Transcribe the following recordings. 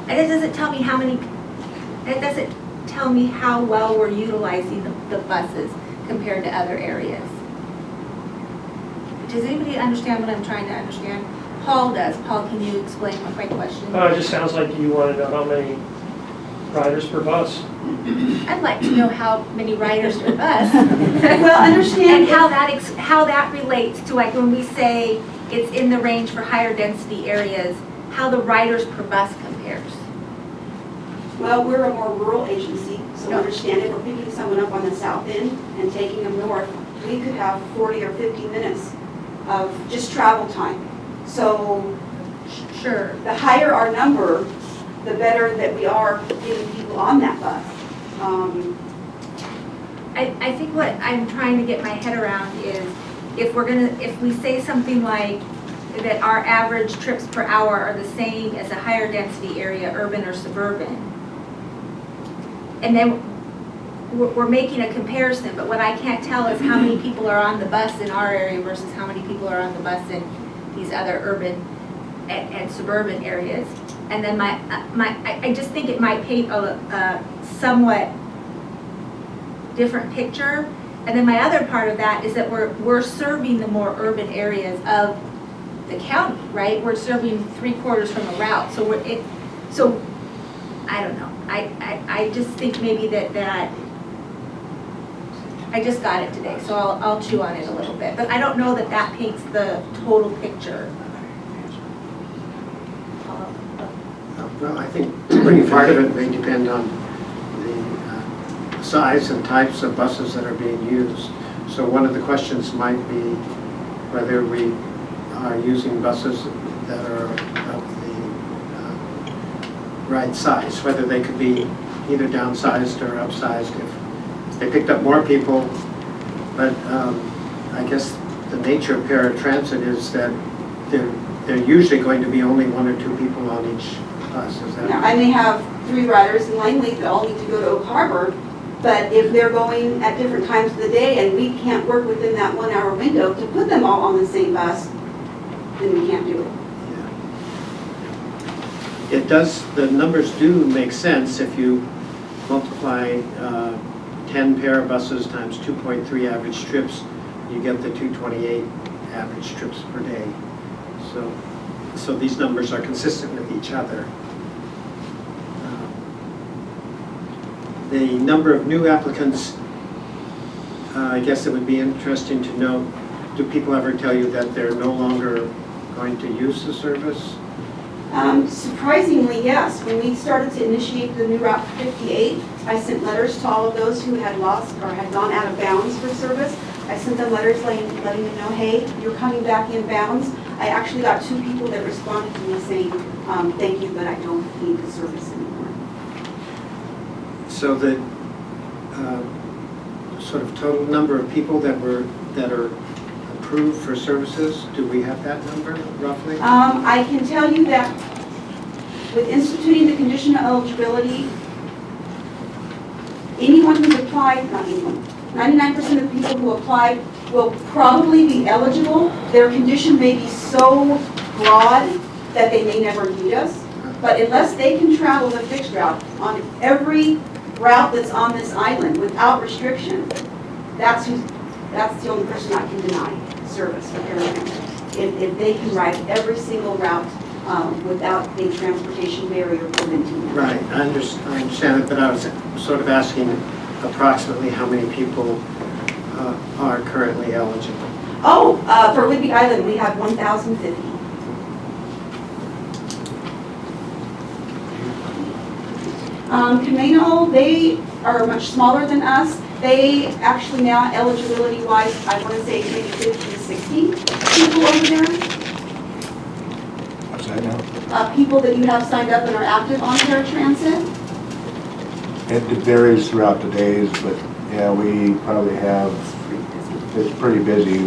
And it doesn't tell me how many, it doesn't tell me how well we're utilizing the buses compared to other areas. Does anybody understand what I'm trying to understand? Paul does. Paul, can you explain what my question? It just sounds like you want to know how many riders per bus. I'd like to know how many riders per bus. Well, understand And how that relates to, like, when we say it's in the range for higher density areas, how the riders per bus compares. Well, we're a more rural agency, so No. understand if we're picking someone up on the south end and taking them north, we could have 40 or 50 minutes of just travel time. So Sure. the higher our number, the better that we are getting people on that bus. I think what I'm trying to get my head around is if we say something like that our average trips per hour are the same as a higher density area, urban or suburban, and then we're making a comparison, but what I can't tell is how many people are on the bus in our area versus how many people are on the bus in these other urban and suburban areas. And then I just think it might paint a somewhat different picture. And then my other part of that is that we're serving the more urban areas of the county, right? We're serving 3/4 from a route. So I don't know. I just think maybe that I just got it today, so I'll chew on it a little bit. But I don't know that paints the total picture. Well, I think part of it may depend on the size and types of buses that are being used. So one of the questions might be whether we are using buses that are of the right size, whether they could be either downsized or upsized if they picked up more people. But I guess the nature of paratransit is that they're usually going to be only 1 or 2 people on each bus. Is that Now, I may have 3 riders in Langley that all need to go to Oak Harbor, but if they're going at different times of the day and we can't work within that 1-hour window to put them all on the same bus, then we can't do it. Yeah. It does, the numbers do make sense if you multiply 10 pair of buses times 2.3 average trips, you get the 228 average trips per day. So these numbers are consistent with each other. The number of new applicants, I guess it would be interesting to know, do people ever tell you that they're no longer going to use the service? Surprisingly, yes. When we started to initiate the new Route 58, I sent letters to all of those who had lost or had gone out of bounds for service. I sent them letters letting them know, hey, you're coming back in bounds. I actually got 2 people that responded to me saying, thank you, but I don't need the service anymore. So the sort of total number of people that are approved for services, do we have that number roughly? I can tell you that with instituting the condition of eligibility, anyone who's applied, not anyone, 99% of people who applied will probably be eligible. Their condition may be so broad that they may never need us. But unless they can travel the fixed route on every route that's on this island without restriction, that's the only person I can deny service for paratransit. If they can ride every single route without a transportation barrier preventing them. Right, I understand it, but I was sort of asking approximately how many people are currently eligible. Oh, for Whidbey Island, we have 1,050. Camino, they are much smaller than us. They actually now, eligibility-wise, I want to say maybe 50 to 60 people over there. What's that now? People that you have signed up and are active on paratransit. It varies throughout the days, but yeah, we probably have, it's pretty busy.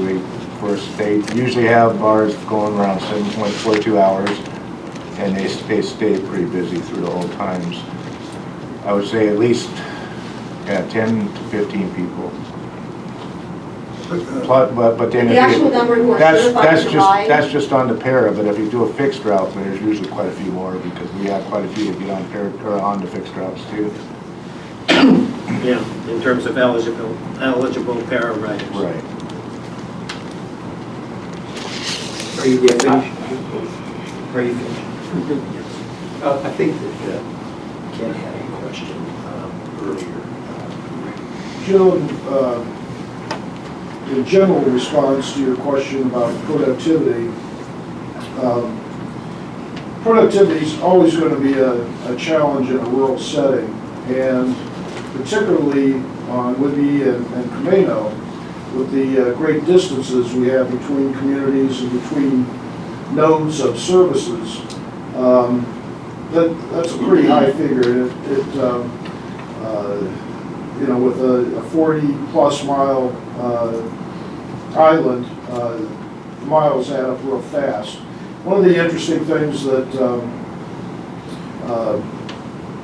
They usually have bars going around 7.42 hours, and they stay pretty busy through the whole times. I would say at least 10 to 15 people. But then The if actual you, number who are that's certified to ride. that's just on the para, but if you do a fixed route, there's usually quite a few more, because we have quite a few that get on para, or on the fixed routes too. Yeah, in terms of eligible para riders. Right. Are you finished? Are you finished? I think that Ken had a question earlier. Joan, in general response to your question about productivity, productivity is always going to be a challenge in a rural setting, and particularly on Whidbey and Camino, with the great distances we have between communities and between nodes of services. That's a pretty high figure. You know, with a 40-plus mile island, miles add up real fast. One of the interesting things that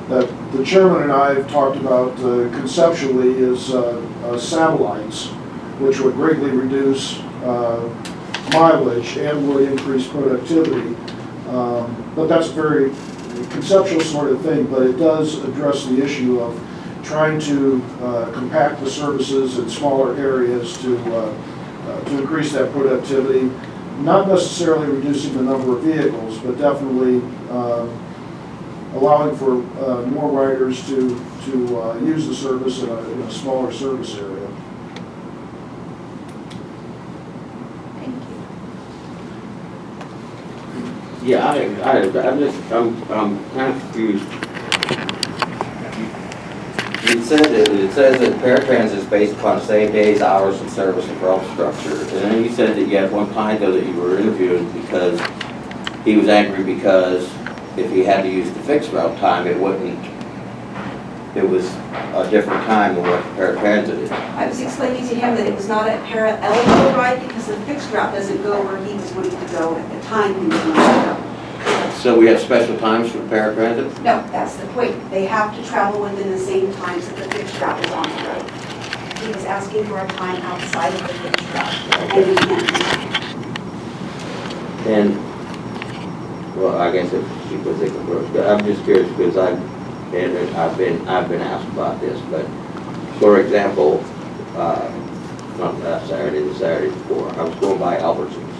that the chairman and I have talked about conceptually is satellites, which would greatly reduce mileage and would increase productivity. But that's a very conceptual sort of thing, but it does address the issue of trying to compact the services in smaller areas to increase that productivity. Not necessarily reducing the number of vehicles, but definitely allowing for more riders to use the service in a smaller service area. Thank you. Yeah, I'm kind of confused. It says that paratransit is based upon same days, hours, and service and route structure. And then you said that you had one client though that you were interviewing because he was angry because if he had to use the fixed route time, it was a different time than what paratransit is. I was explaining to him that it was not a para-eligible ride because the fixed route doesn't go where he was wanting to go at the time he was wanting to go. So we have special times for paratransit? No, that's the point. They have to travel within the same times that the fixed route is on the road. He was asking for a time outside of the fixed route, and we can't. And, well, I guess it's because they can work. I'm just curious because I've been asked about this, but for example, not last Saturday, the Saturday before, I was going by Albertsons.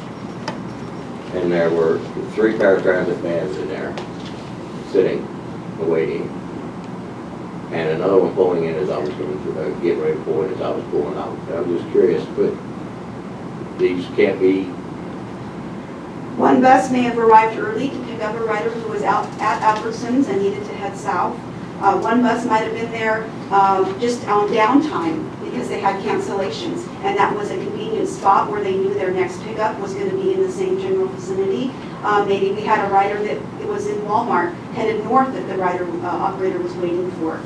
And there were 3 paratransit vans in there, sitting, waiting. And another one pulling in as I was going to get ready to pull in as I was pulling out. I'm just curious, but these can't be. One bus may have arrived early to pick up a rider who was out at Albertsons and needed to head south. One bus might have been there just on downtime because they had cancellations. And that was a convenient spot where they knew their next pickup was going to be in the same general vicinity. Maybe we had a rider that it was in Walmart headed north that the rider operator was waiting for.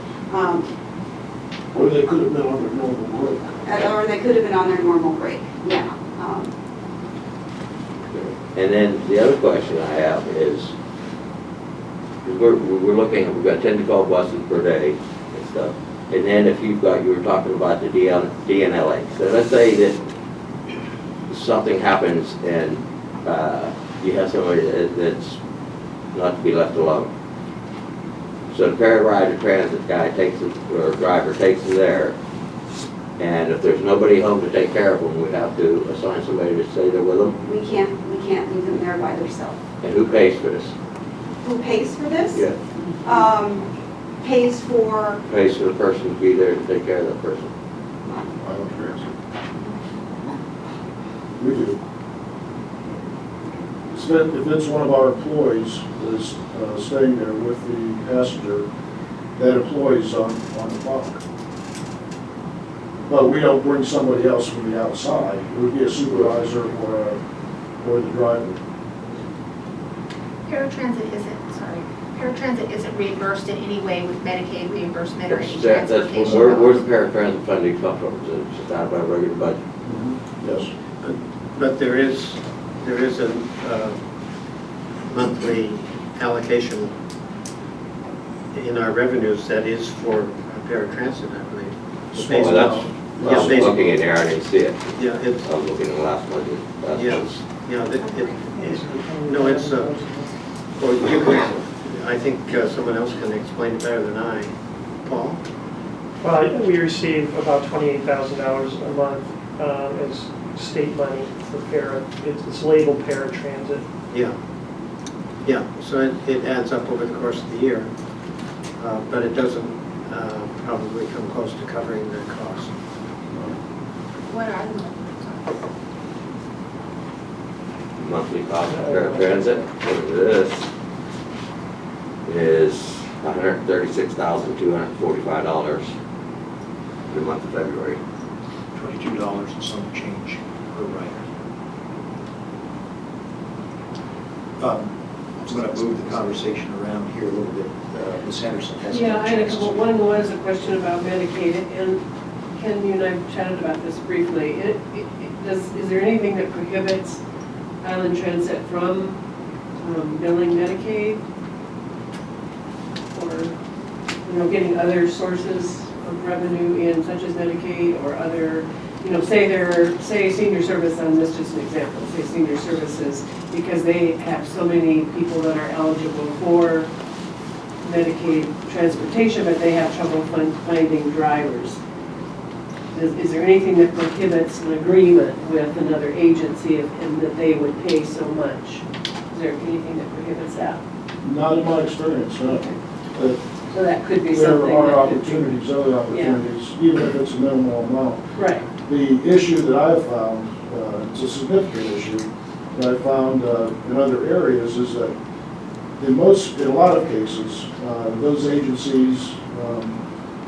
Or they could have been on their normal break. Or they could have been on their normal break, yeah. And then the other question I have is, we're looking, we've got 10 to 12 buses per day and stuff. And then if you've got, you were talking about the DNLA. So let's say that something happens and you have somebody that's not to be left alone. So the paratransit guy takes it, or driver takes them there. And if there's nobody home to take care of them, we have to assign somebody to stay there with them. We can't leave them there by themselves. And who pays for this? Who pays for this? Yeah. Pays for, Pays for the person to be there to take care of that person. Island Transit. We do. If it's one of our employees that's staying there with the passenger, that employee's on the clock. But we don't bring somebody else from the outside. It would be a supervisor or the driver. Paratransit isn't reimbursed in any way with Medicaid reimbursement or any That's transportation. where's the paratransit funding come from? Is it just out of our regular budget? Yes. But there is a monthly allocation in our revenues that is for paratransit, I believe. Small Well, I was basically. looking in there, I didn't see it. Yeah, it's, I was looking at the last budget. That's yeah, what's- yeah, no, it's, well, you could, I think someone else can explain it better than I. Paul? Well, we receive about $28,000 a month as state money for para, it's labeled paratransit. Yeah. Yeah, so it adds up over the course of the year, but it doesn't probably come close to covering the cost. What are the Monthly cost of paratransit for this is $136,245 for the month of February. $22 and some change per rider. I'm going to move the conversation around here a little bit. Ms. Henderson has. Yeah, I had a couple. One was a question about Medicaid, and Ken, you and I have chatted about this briefly. Is there anything that prohibits Island Transit from billing Medicaid? Or, getting other sources of revenue in, such as Medicaid or other, say senior service, and this is just an example, say senior services, because they have so many people that are eligible for Medicaid transportation, but they have trouble finding drivers. Is there anything that prohibits an agreement with another agency and that they would pay so much? Is there anything that prohibits that? Not in my experience, no. But So that could be there something. are that could be- opportunities, other opportunities, even if it's a minimal amount. Right, The issue that I've found, it's a significant issue, that I found in other areas is that in a lot of cases, those agencies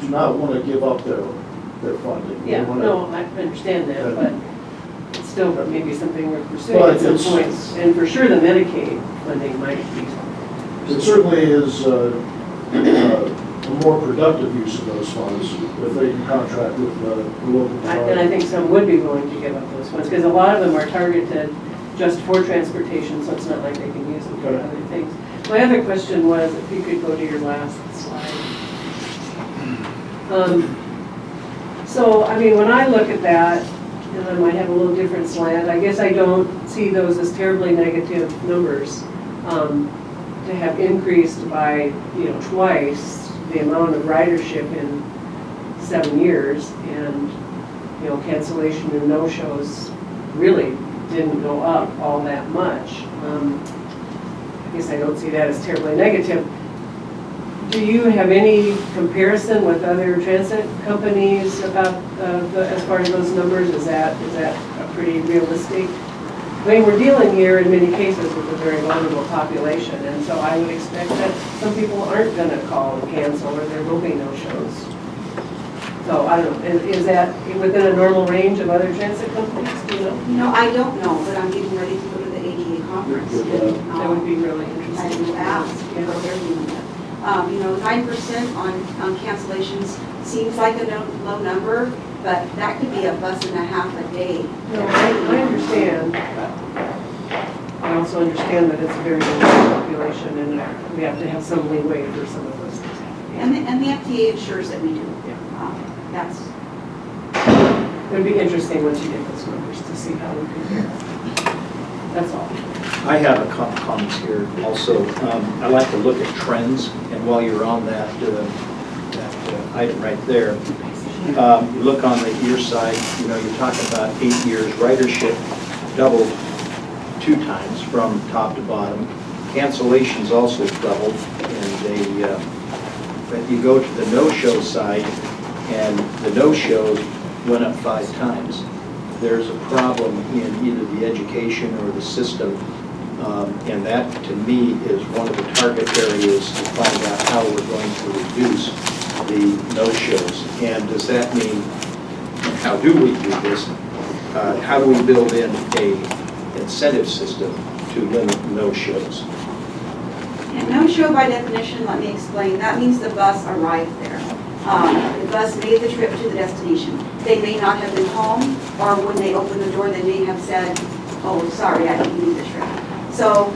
do not want to give up their funding. They yeah, wanna- no, I understand that, but it's still maybe something we're pursuing But at some it's- point. And for sure, the Medicaid funding might be. It certainly is a more productive use of those funds if they can contract with the local And I provider. think some would be willing to give up those funds, because a lot of them are targeted just for transportation, so it's not like they can use them for Okay. other things. My other question was, if you could go to your last slide. So, when I look at that, and I might have a little different slant, I guess I don't see those as terribly negative numbers. To have increased by, twice the amount of ridership in 7 years, and, cancellation and no-shows really didn't go up all that much. I guess I don't see that as terribly negative. Do you have any comparison with other transit companies about, as far as those numbers? Is that a pretty realistic? We're dealing here in many cases with a very vulnerable population, and so I would expect that some people aren't gonna call and cancel, or there will be no-shows. So, I don't know, is that within a normal range of other transit companies, do you know? I don't know, but I'm getting ready to go to the ADA conference. and, That would be really I interesting. will ask what they're doing. 9% on cancellations seems like a low number, but that could be a bus and a half a day. No, I understand, but I also understand that it's a very vulnerable population, and we have to have some leeway for some of those things. And the FTA ensures that we do. That's, It would be interesting once you get those numbers to see how we compare. That's all. I have a couple comments here also. I like to look at trends, and while you're on that item right there, you look on the year side, you're talking about 8 years, ridership doubled 2 times from top to bottom. Cancellations also doubled, and but you go to the no-show side, and the no-shows went up 5 times. There's a problem in either the education or the system, and that, to me, is one of the target areas to find out how we're going to reduce the no-shows. And does that mean, how do we do this? How do we build in a incentive system to limit no-shows? and no-show by definition, let me explain, that means the bus arrived there. The bus made the trip to the destination. They may not have been home, or when they opened the door, they may have said, oh, sorry, I didn't need the trip. So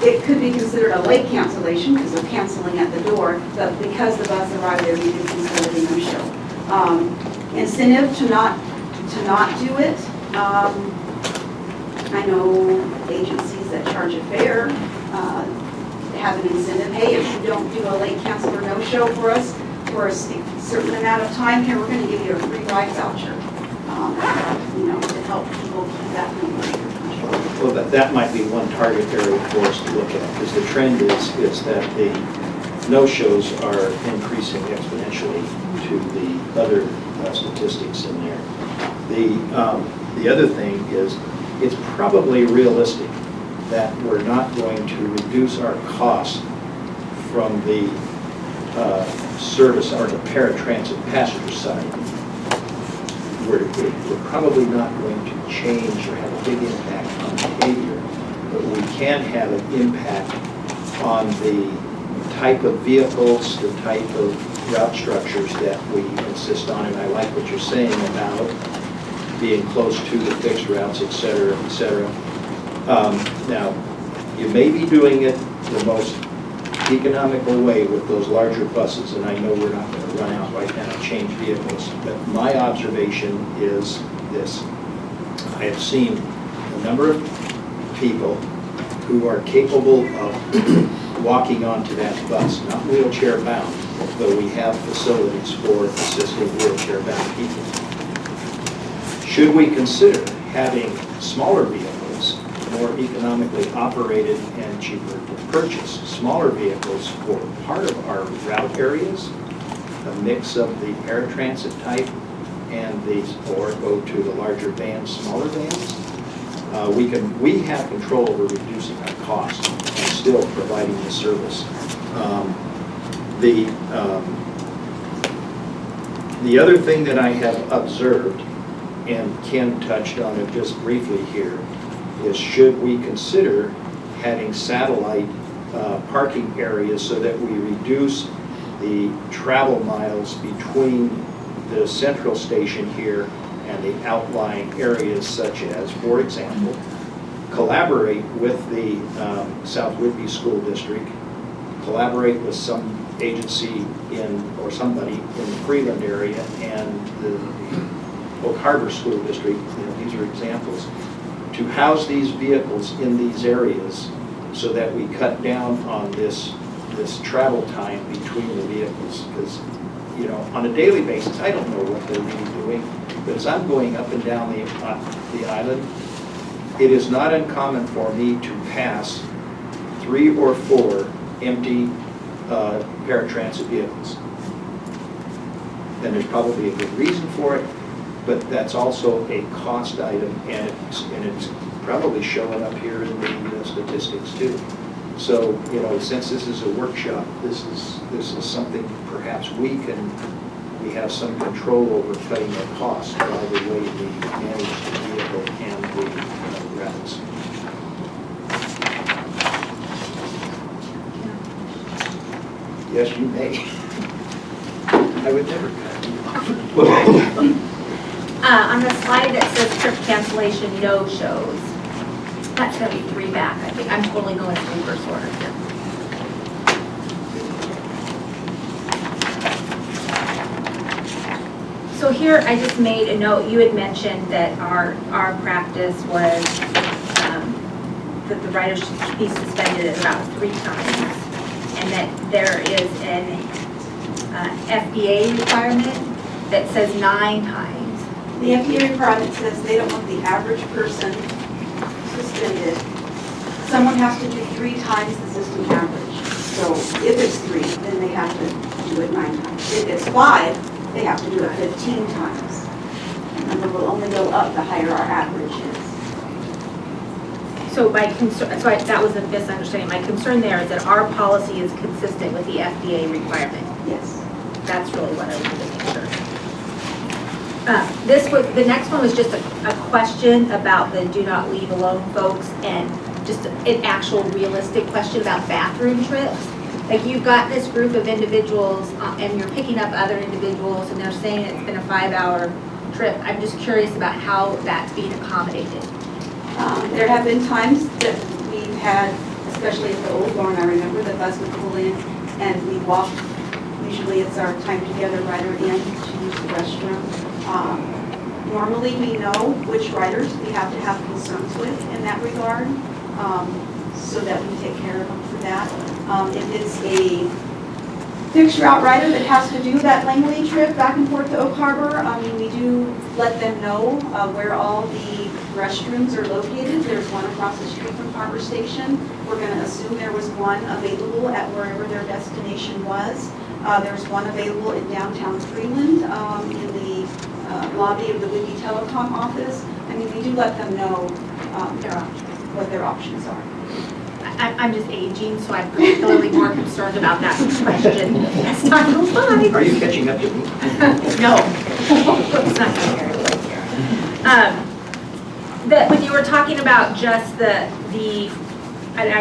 it could be considered a late cancellation because they're canceling at the door, but because the bus arrived there, we can consider it a no-show. incentive to not do it. I know agencies that charge a fare have an incentive. Hey, if you don't do a late cancel or no-show for us for a certain amount of time here, we're going to give you a free ride voucher. To help people keep that number under control. Well, that might be one target area for us to look at, because the trend is that the no-shows are increasing exponentially to the other statistics in there. The other thing is, it's probably realistic that we're not going to reduce our costs from the service or the paratransit passenger side. We're probably not going to change or have a big impact on behavior, but we can have an impact on the type of vehicles, the type of route structures that we insist on. And I like what you're saying about being close to the fixed routes, et cetera, et cetera. Now, you may be doing it the most economical way with those larger buses, and I know we're not going to run out right now and change vehicles, but my observation is this. I have seen a number of people who are capable of walking onto that bus, not wheelchair bound, though we have facilities for assisting wheelchair bound people. Should we consider having smaller vehicles, more economically operated and cheaper to purchase, smaller vehicles for part of our route areas, a mix of the paratransit type and these, or go to the larger vans, smaller vans? We have control over reducing our costs and still providing the service. The other thing that I have observed, and Ken touched on it just briefly here, is should we consider having satellite parking areas so that we reduce the travel miles between the central station here and the outlying areas, such as, for example, collaborate with the South Whitby School District, collaborate with some agency or somebody in the Freeland area and the Oak Harbor School District, these are examples, to house these vehicles in these areas so that we cut down on this travel time between the vehicles. Because, on a daily basis, I don't know what they're really doing, but as I'm going up and down the island, it is not uncommon for me to pass 3 or 4 empty paratransit vehicles. And there's probably a good reason for it, but that's also a cost item, and it's probably showing up here in the statistics too. So, since this is a workshop, this is something perhaps we have some control over cutting the costs by the way we manage the vehicle and the routes. Yes, you may. I would never cut you off. On the slide that says trip cancellation no-shows, that's going to be 3 back. I think I'm totally going in reverse order here. So here I just made a note. You had mentioned that our practice was that the riders should be suspended at about 3 times, and that there is an FBA requirement that says 9 times. The FDA requirement says they don't want the average person suspended. Someone has to do 3 times the system average. So if it's 3, then they have to do it 9 times. If it's 5, they have to do it 15 times. And then we'll only go up the higher our average is. So my concern, that was a misunderstanding. My concern there is that our policy is consistent with the FDA requirement. Yes. That's really what I was making sure. The next one was just a question about the do not leave alone folks, and just an actual realistic question about bathroom trips. Like, you've got this group of individuals and you're picking up other individuals and they're saying it's been a 5-hour trip. I'm just curious about how that's being accommodated. There have been times that we've had, especially at the old barn, I remember the bus would pull in and we'd walk Usually it's our time together rider in to use the restroom. Normally, we know which riders we have to have concerns with in that regard, so that we take care of them for that. If it's a fixed route rider that has to do that Langley trip back and forth to Oak Harbor, we do let them know where all the restrooms are located. There's one across the street from Harbor Station. We're going to assume there was one available at wherever their destination was. There's one available in downtown Freeland in the lobby of the Wiggy Telecom office. We do let them know what their options are. I'm just aging, so I'm particularly more concerned about that question as time goes by. Are you catching up to me? No. It's not here. When you were talking about just I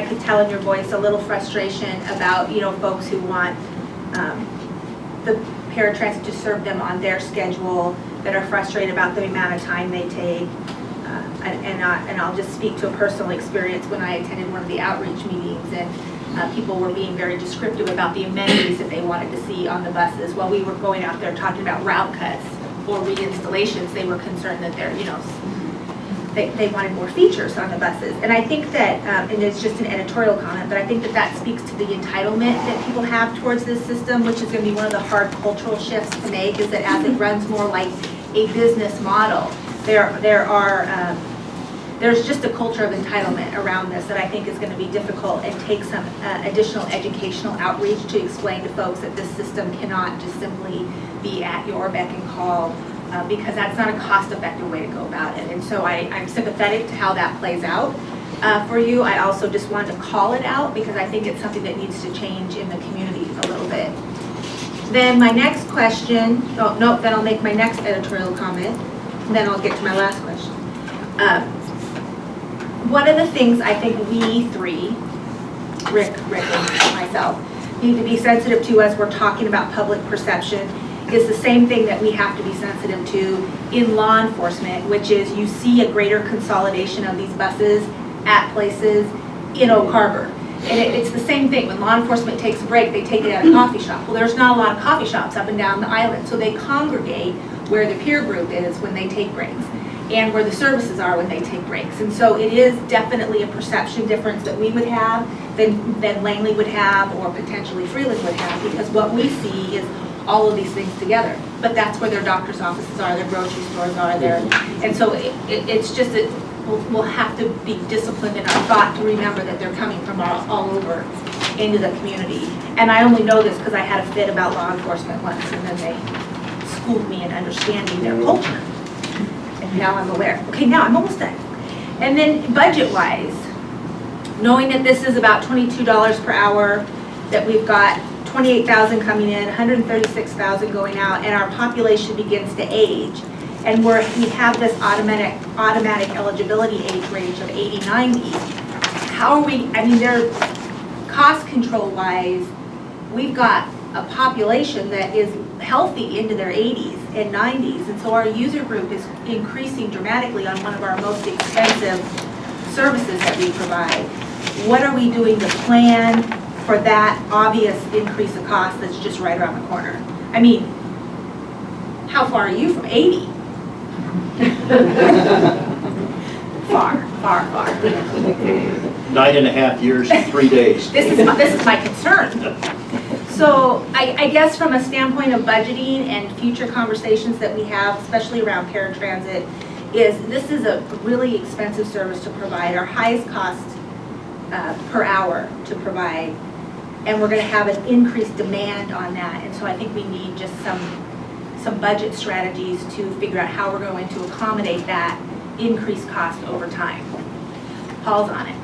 could tell in your voice a little frustration about, folks who want the paratransit to serve them on their schedule, that are frustrated about the amount of time they take. And I'll just speak to a personal experience when I attended one of the outreach meetings, and people were being very descriptive about the amenities that they wanted to see on the buses. While we were going out there talking about route cuts or reinstallations, they were concerned that they wanted more features on the buses. And I think that, and it's just an editorial comment, but I think that speaks to the entitlement that people have towards this system, which is going to be one of the hard cultural shifts to make, is that as it runs more like a business model, there's just a culture of entitlement around this that I think is going to be difficult, and take some additional educational outreach to explain to folks that this system cannot just simply be at your beck and call, because that's not a cost-effective way to go about it. And so I'm sympathetic to how that plays out for you. I also just wanted to call it out because I think it's something that needs to change in the community a little bit. Then my next question, then I'll make my next editorial comment, and then I'll get to my last question. One of the things I think we three, Rick and myself, need to be sensitive to as we're talking about public perception is the same thing that we have to be sensitive to in law enforcement, which is you see a greater consolidation of these buses at places in Oak Harbor. And it's the same thing. When law enforcement takes a break, they take it at a coffee shop. Well, there's not a lot of coffee shops up and down the island, so they congregate where the peer group is when they take breaks, and where the services are when they take breaks. And so it is definitely a perception difference that we would have than Langley would have, or potentially Freeland would have, because what we see is all of these things together. But that's where their doctor's offices are, their grocery stores are there. And so it's just that we'll have to be disciplined in our thought to remember that they're coming from all over into the community. And I only know this because I had a fit about law enforcement once, and then they schooled me in understanding their culture. And now I'm aware. Okay, now I'm almost done. And then budget-wise, knowing that this is about $22 per hour, that we've got 28,000 coming in, 136,000 going out, and our population begins to age, and we have this automatic eligibility age range of 80-90. How are we, they're cost control wise, we've got a population that is healthy into their 80s and 90s, and so our user group is increasing dramatically on one of our most expensive services that we provide. What are we doing to plan for that obvious increase of cost that's just right around the corner? How far are you from 80? Far. 9.5 years, 3 days. This is my concern. So I guess from a standpoint of budgeting and future conversations that we have, especially around paratransit, is this is a really expensive service to provide, our highest cost per hour to provide, and we're going to have an increased demand on that. And so I think we need just some budget strategies to figure out how we're going to accommodate that increased cost over time. Paul's on it.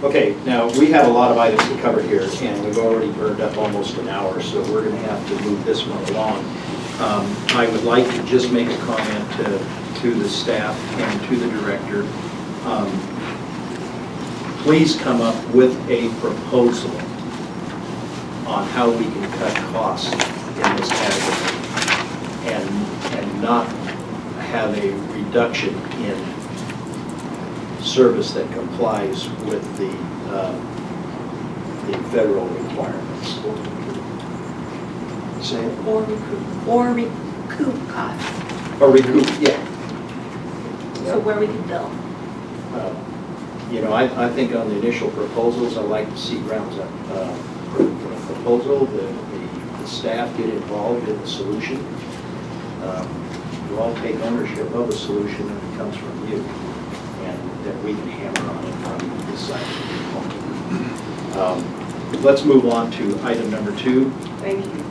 Okay, now we have a lot of items to cover here, and we've already burned up almost an hour, so we're going to have to move this one along. I would like to just make a comment to the staff and to the director. Please come up with a proposal on how we can cut costs in this category and not have a reduction in service that complies with the federal requirements. Say it. Or recoup costs, Or recoup, yeah. so where we can bill. You know, I think on the initial proposals, I like to see grounds up proposal, the staff get involved in the solution. You all take ownership of the solution and it comes from you, and then we can hammer on it from this side. Let's move on to item number 2. Thank you.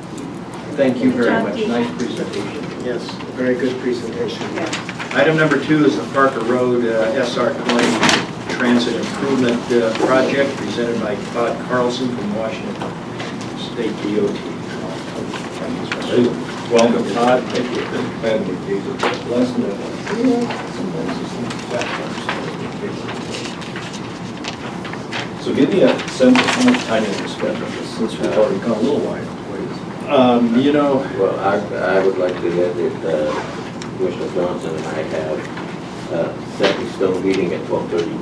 Thank you Good very job, much. Dean. Nice presentation. Yes, very good presentation. Yeah. Item number 2 is the Parker Road SR 20 Transit Improvement Project presented by Todd Carlson from Washington State DOT. Welcome, Todd. Thank So give me a sense of how much time you spend on this, since we've already gone a little while. you. You know, Well, I would like to get it, Commissioner Johnson and I have set the stone meeting at 12:30.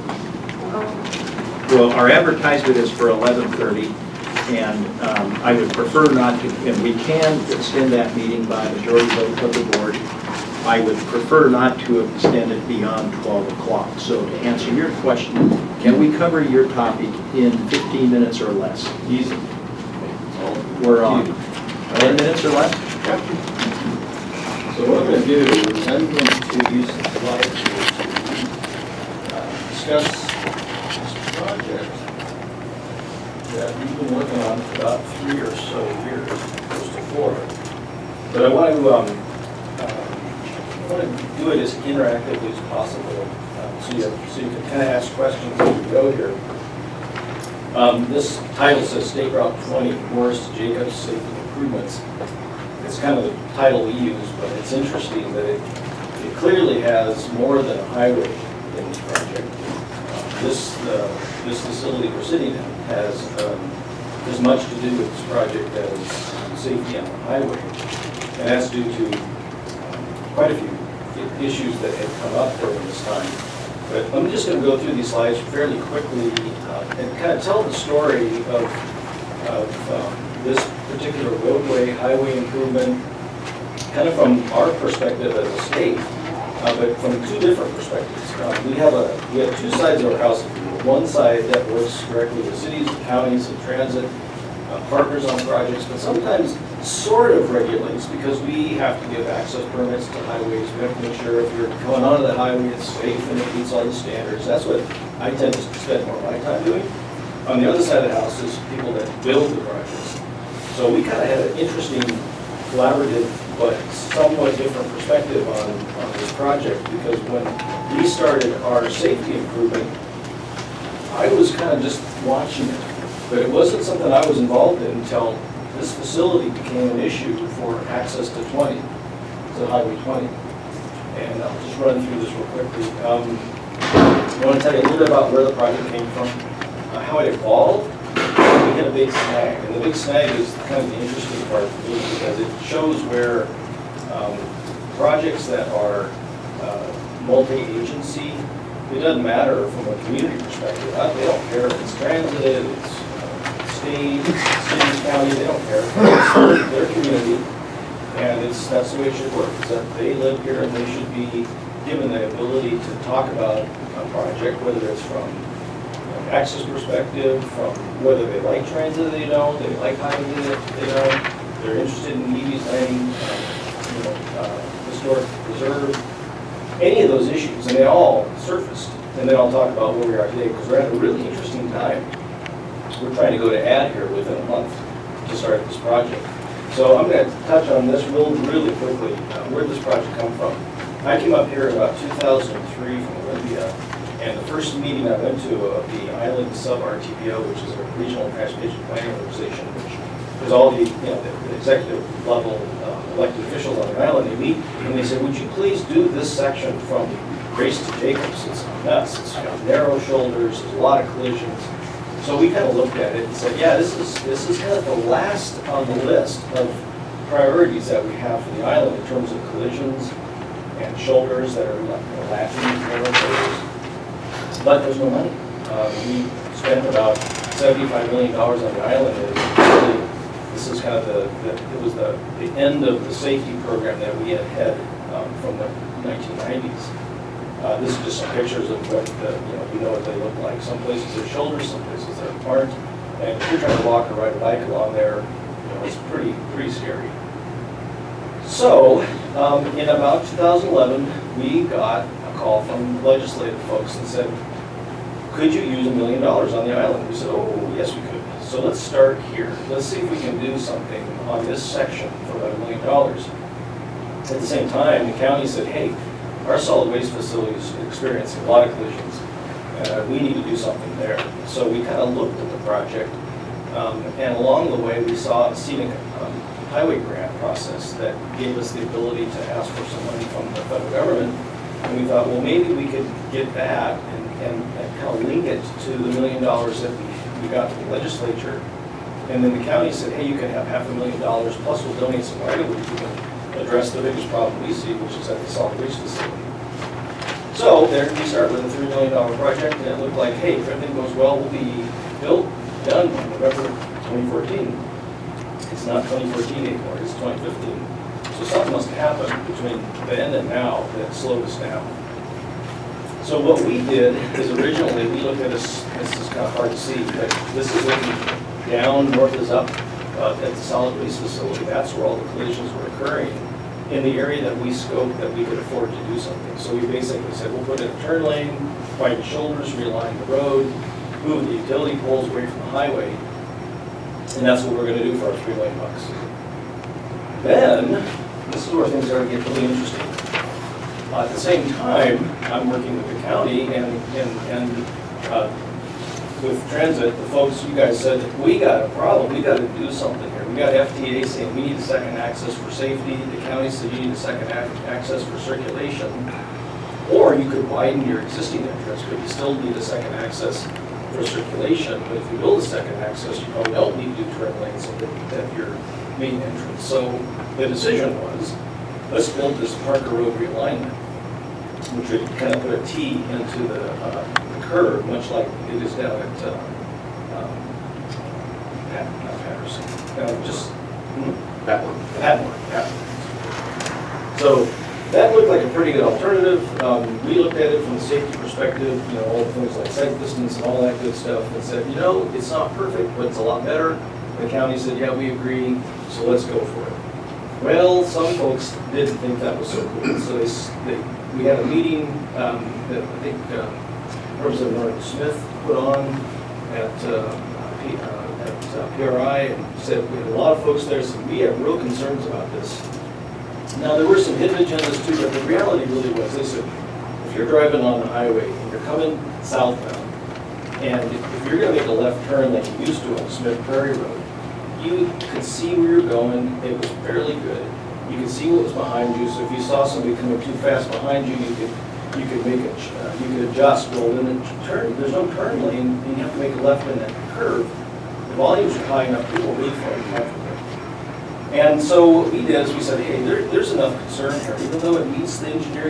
well, our advertisement is for 11:30, and I would prefer not to, and we can extend that meeting by majority vote of the board. I would prefer not to extend it beyond 12 o'clock. So to answer your question, can we cover your topic in 15 minutes or less? Easy. We're on 10 minutes or less? So what I'm going to do is I'm going to use the slide to discuss this project that we've been working on for about 3 or so years, close to 4. But I want to do it as interactively as possible, so you can kind of ask questions as we go here. This title says State Route 20, Morris to Jacobs Safety Improvements. It's kind of the title we use, but it's interesting that it clearly has more than a highway in this project. This facility we're sitting in has as much to do with this project as safety on the highway. And that's due to quite a few issues that had come up during this time. But I'm just going to go through these slides fairly quickly and kind of tell the story of this particular roadway, highway improvement, kind of from our perspective as a state, but from 2 different perspectives. We have 2 sides of our house. One side that works directly with cities, counties, and transit partners on projects, but sometimes sort of regulates because we have to give access permits to highways. We have to make sure if you're going onto the highway, it's safe and it meets all the standards. That's what I tend to spend more of my time doing. On the other side of the house is people that build the projects. So we kind of had an interesting, collaborative, but somewhat different perspective on this project, because when we started our safety improvement, I was kind of just watching it. But it wasn't something I was involved in until this facility became an issue for access to 20, to Highway 20. And I'll just run through this real quickly. I want to tell you a little bit about where the project came from, how it evolved. We hit a big snag, and the big snag is kind of the interesting part for me because it shows where projects that are multi-agency, it doesn't matter from a community perspective. They don't care if it's transit, it's state, cities, county, they don't care. It's their community, and that's the way it should work, is that they live here and they should be given the ability to talk about a project, whether it's from access perspective, from whether they like transit or they don't, they like highway or they don't, they're interested in EVs, landing, historic preserve, any of those issues, and they all surfaced. And then I'll talk about where we are today, because we're at a really interesting time. We're trying to go to ad here within a month to start this project. So I'm going to touch on this really quickly. Where did this project come from? I came up here in about 2003 from Olympia, and the first meeting I went to of the Island Sub-RTPO, which is a regional transportation planning organization, which is all the, the executive level elected officials on the island, they meet, and they say, would you please do this section from Grace to Jacobs? It's a mess. It's got narrow shoulders, there's a lot of collisions. So we kind of looked at it and said, yeah, this is kind of the last on the list of priorities that we have for the island in terms of collisions and shoulders that are lacking narrow shoulders. But there's no money. We spent about $75 million on the island, and really the this is kind of it was the end of the safety program that we had from the 1990s. This is just some pictures of what, you know what they look like. Some places are shoulders, some places they're aren't. And if you're trying to walk or ride a bike along there, it's pretty scary. So, in about 2011, we got a call from legislative folks and said, could you use $1 million on the island? We said, oh, yes, we could. So let's start here. Let's see if we can do something on this section for about $1 million. At the same time, the county said, hey, our solid waste facility is experiencing a lot of collisions. We need to do something there. So we kind of looked at the project, and along the way, we saw a scenic highway grant process that gave us the ability to ask for some money from the federal government. And we thought, well, maybe we could get that and kind of link it to the $1 million that we got from the legislature. And then the county said, hey, you can have $500,000 plus we'll donate some right away. We can address the biggest problem we see, which is at the solid waste facility. So there we started with a $3 million project, and it looked like, hey, if everything goes well, we'll be built, done in November 2014. It's not 2014 anymore, it's 2015. So something must have happened between then and now that slowed us down. So what we did is originally, we looked at this is kind of hard to see, but this is looking down, north is up at the solid waste facility. That's where all the collisions were occurring in the area that we scoped that we could afford to do something. So we basically said, we'll put in a turn lane, widen shoulders, realign the road, move the utility poles away from the highway, and that's what we're going to do for our $3 million. Then, this is where things start to get really interesting. At the same time, I'm working with the county and with transit, the folks, you guys said, we got a problem, we got to do something here. We got FTA saying we need a second access for safety. The county said you need a second access for circulation. Or you could widen your existing entrance, but you still need a second access for circulation. But if you build a second access, you probably don't need to do turn lanes at your main entrance. So the decision was, let's build this Parker Road realignment, which would kind of put a T into the curve, much like it is down at not Patterson, Patmore. So that looked like a pretty good alternative. We looked at it from the safety perspective, all the things like sight distance and all that good stuff, and said, it's not perfect, but it's a lot better. The county said, yeah, we agree, so let's go for it. Well, some folks didn't think that was so cool, so we had a meeting that I think Representative Norton Smith put on at PRI and said we had a lot of folks there, so we have real concerns about this. Now, there were some hidden agendas too, but the reality really was, they said, if you're driving on the highway and you're coming southbound, and if you're going to make a left turn like you used to on Smith Prairie Road, you could see where you're going. It was fairly good. You could see what was behind you. So if you saw somebody coming too fast behind you, you could make it. You could adjust. Well, then turn. There's no turn lane, and you have to make a left in that curve. The volumes are high enough. People really far comfortable. And so what we did is we said, hey, there's enough concern here, even though it meets the engineering